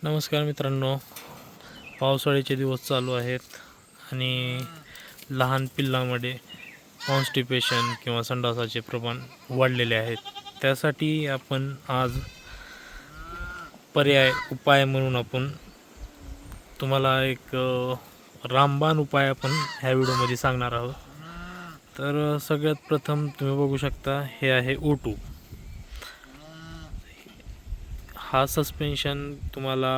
नमस्कार मित्रांनो, पावसाळ्याचे दिवस चालू आहेत आणि लहान पिल्लांमध्ये कॉन्स्टिपेशन किंवा संडासाचे प्रमाण वाढलेले आहेत. त्यासाठी आपण आज उपाय म्हणून आपण तुम्हाला एक रामबाण उपाय आपण ह्या व्हिडिओमध्ये सांगणार आहोत. तर सगळ्यात प्रथम तुम्ही बघू शकता, हे आहे O2. हा सस्पेन्शन तुम्हाला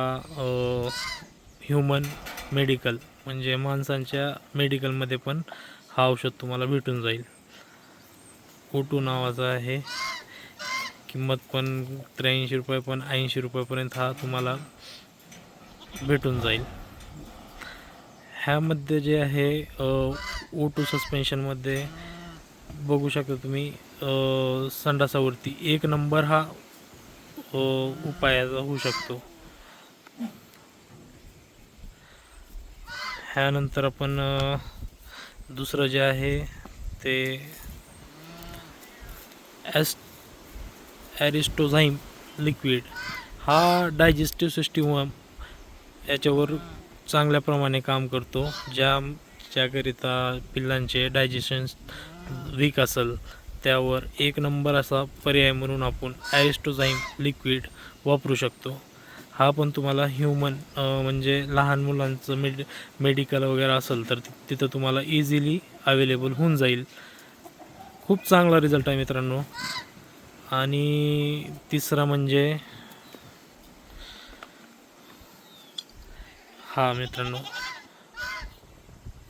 ह्युमन मेडिकल म्हणजे माणसांच्या मेडिकलमध्ये पण हा औषध तुम्हाला भेटून जाईल. O2 नावाचा आहे. किंमत पण 83 रुपये, पण 80 रुपयापर्यंत हा तुम्हाला भेटून जाईल. ह्यामध्ये जे आहे O2 सस्पेन्शनमध्ये बघू शकता तुम्ही, संडासावरती 1 नंबर हा उपायाचा होऊ शकतो. ह्यानंतर आपण दुसरं जे आहे ते ॲरिस्टोझाईम लिक्विड. हा डायजेस्टिव्ह सिस्टीम याच्यावर चांगल्या प्रमाणे काम करतो. ज्याकरिता पिल्लांचे डायजेशन वीक असेल त्यावर 1 नंबर असा पर्याय म्हणून आपण ॲरिस्टोझाईम लिक्विड वापरू शकतो. हा पण तुम्हाला ह्युमन म्हणजे लहान मुलांचं मेडिकल वगैरे असेल तर तिथं तुम्हाला इझिली अवेलेबल होऊन जाईल. खूप चांगला रिझल्ट आहे मित्रांनो. आणि तिसरा म्हणजे हा मित्रांनो,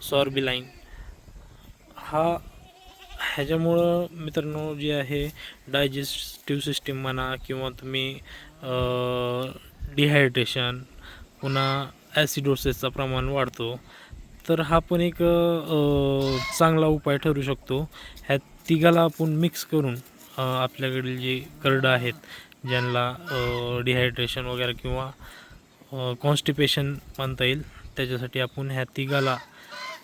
सॉर्बिलाइन. ह्याच्यामुळं मित्रांनो जे आहे डायजेस्टिव्ह सिस्टीम म्हणा किंवा तुम्ही डिहायड्रेशन, पुन्हा ॲसिडोसिसचं प्रमाण वाढतो. तर हा पण एक चांगला उपाय ठरू शकतो. ह्या तिघाला आपण मिक्स करून आपल्याकडील जे करडं आहेत ज्यांना डिहायड्रेशन वगैरे किंवा कॉन्स्टिपेशन म्हणता येईल, त्याच्यासाठी आपण ह्या तिघाला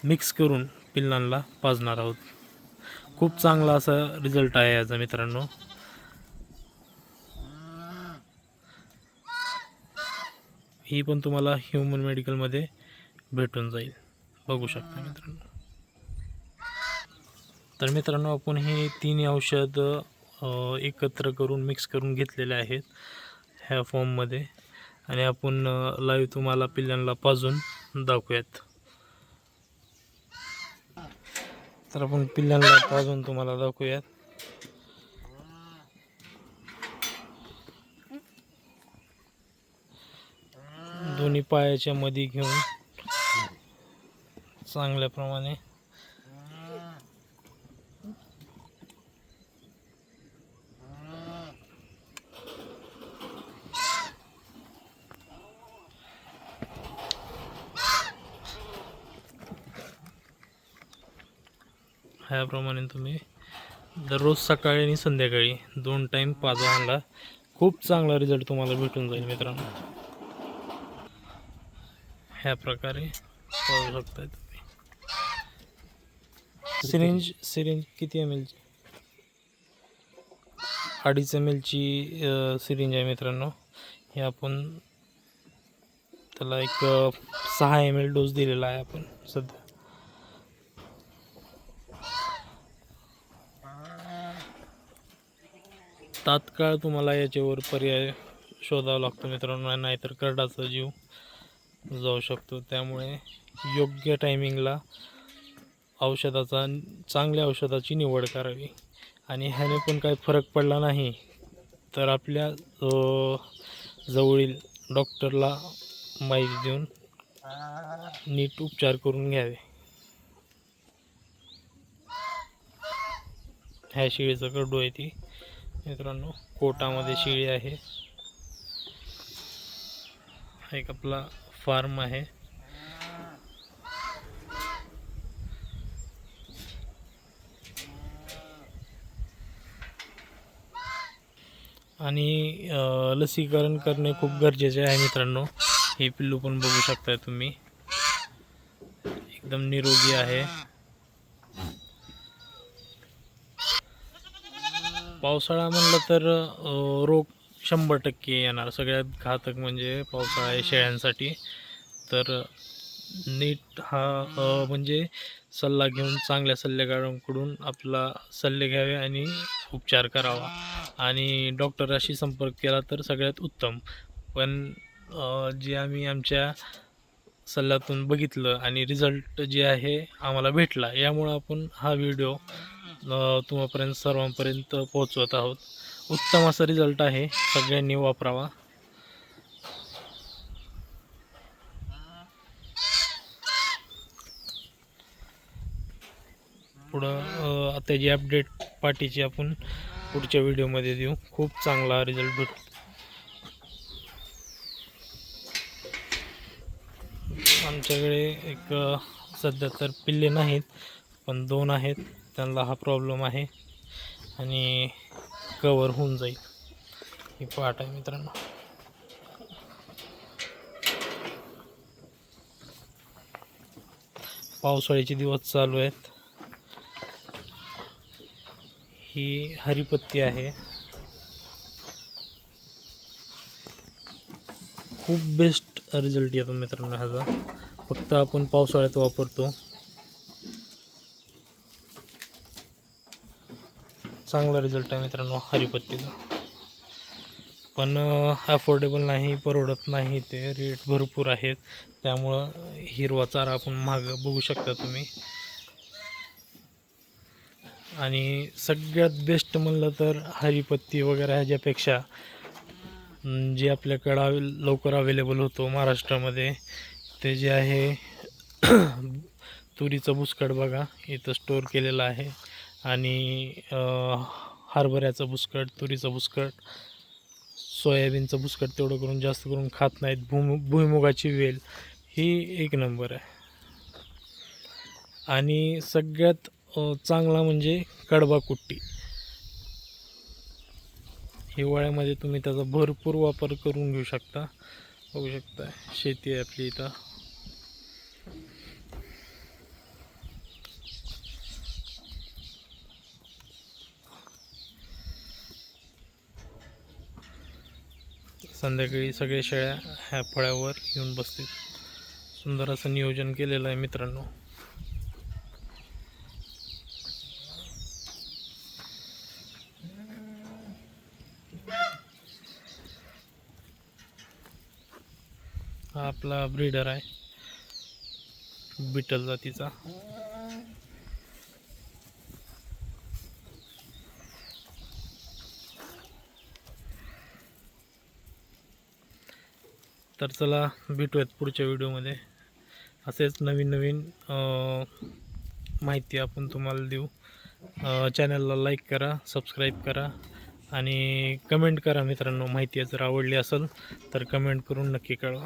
मिक्स करून पिल्लांना पाजणार आहोत. खूप चांगला असा रिझल्ट आहे याचा मित्रांनो. ही पण तुम्हाला ह्युमन मेडिकलमध्ये भेटून जाईल, बघू शकता मित्रांनो. तर मित्रांनो, आपण हे 3 औषध एकत्र करून मिक्स करून घेतलेले आहेत ह्या फॉर्ममध्ये आणि आपण लाईव्ह तुम्हाला पिल्लांना पाजून दाखवूयात. तर आपण पिल्लांना पाजून तुम्हाला दाखवूयात. दोन्ही पायाच्या मध्ये घेऊन चांगल्या प्रमाणे ह्याप्रमाणे तुम्ही दररोज सकाळी आणि संध्याकाळी 2 टाईम पाजा. ह्याला खूप चांगला रिझल्ट तुम्हाला भेटून जाईल मित्रांनो. ह्या प्रकारे पाहू शकता तुम्ही. सिरिंज किती ml ची? 2.5 ml ची सिरिंज आहे मित्रांनो. हे आपण त्याला एक 6 ml डोस दिलेला आहे आपण सध्या. तात्काळ तुम्हाला याच्यावर पर्याय शोधावा लागतो मित्रांनो, नाहीतर करडाचा जीव जाऊ शकतो. त्यामुळे योग्य टायमिंगला चांगल्या औषधाची निवड करावी. आणि ह्याने पण काही फरक पडला नाही तर आपल्या जवळील डॉक्टरला माहिती देऊन नीट उपचार करून घ्यावे. ह्या शेळीचं करडू आहे ती मित्रांनो, कोटामध्ये शेळी आहे. एक आपला फार्म आहे. आणि लसीकरण करणे खूप गरजेचे आहे मित्रांनो. हे पिल्लू पण बघू शकता तुम्ही, एकदम निरोगी आहे. पावसाळा म्हणलं तर रोग 100% येणार. सगळ्यात घातक म्हणजे पावसाळा आहे शेळ्यांसाठी. तर नीट हा म्हणजे सल्ला घेऊन चांगल्या सल्लेगारांकडून आपला सल्ले घ्यावे आणि उपचार करावा आणि डॉक्टराशी संपर्क केला तर सगळ्यात उत्तम. पण जे आम्ही आमच्या सल्ल्यातून बघितलं आणि रिझल्ट जे आहे आम्हाला भेटला, यामुळं आपण हा व्हिडिओ तुम्हापर्यंत सर्वांपर्यंत पोहोचवत आहोत. उत्तम असा रिझल्ट आहे, सगळ्यांनी वापरावा. पुढं त्याची अपडेट पार्टीची आपण पुढच्या व्हिडिओमध्ये देऊ. खूप चांगला रिझल्ट भेटतो. आमच्याकडे एक सध्या तर पिल्ले नाहीत, पण 2 आहेत. त्यांना हा प्रॉब्लेम आहे आणि कवर होऊन जाईल. ही पाट आहे मित्रांनो. पावसाळ्याचे दिवस चालू आहेत. ही हरिपत्ती आहे. खूप बेस्ट रिझल्ट येतो मित्रांनो ह्याचा. फक्त आपण पावसाळ्यात वापरतो. चांगला रिझल्ट आहे मित्रांनो हरिपत्तीचा. पण अफोर्डेबल नाही, परवडत नाही. ते रेट भरपूर आहेत. त्यामुळं हिरवा चारा आपण महाग बघू शकता तुम्ही. आणि सगळ्यात बेस्ट म्हणलं तर हरिपत्ती वगैरे ह्याच्यापेक्षा जे आपल्याकडं लवकर अवेलेबल होतो महाराष्ट्रामध्ये, ते जे आहे तुरीचं बुसकट बघा इथं स्टोअर केलेलं आहे. आणि हरभऱ्याचं बुसकट, तुरीचं बुसकट, सोयाबीनचं बुसकट तेवढं करून जास्त करून खात नाहीत. भुईमुगाची वेल ही एक नंबर आहे. आणि सगळ्यात चांगला म्हणजे कडबा कुट्टी. हिवाळ्यामध्ये तुम्ही त्याचा भरपूर वापर करून घेऊ शकता. बघू शकता शेती आहे आपली इथं. संध्याकाळी सगळे शेळ्या ह्या फळ्यावर येऊन बसतील. सुंदर असं नियोजन केलेलं आहे मित्रांनो. हा आपला ब्रीडर आहे बिटल जातीचा. तर चला भेटूयात पुढच्या व्हिडिओमध्ये. असेच नवीन नवीन माहिती आपण तुम्हाला देऊ. चॅनलला लाईक करा, सबस्क्राईब करा आणि कमेंट करा मित्रांनो. माहिती जर आवडली असेल तर कमेंट करून नक्की कळवा.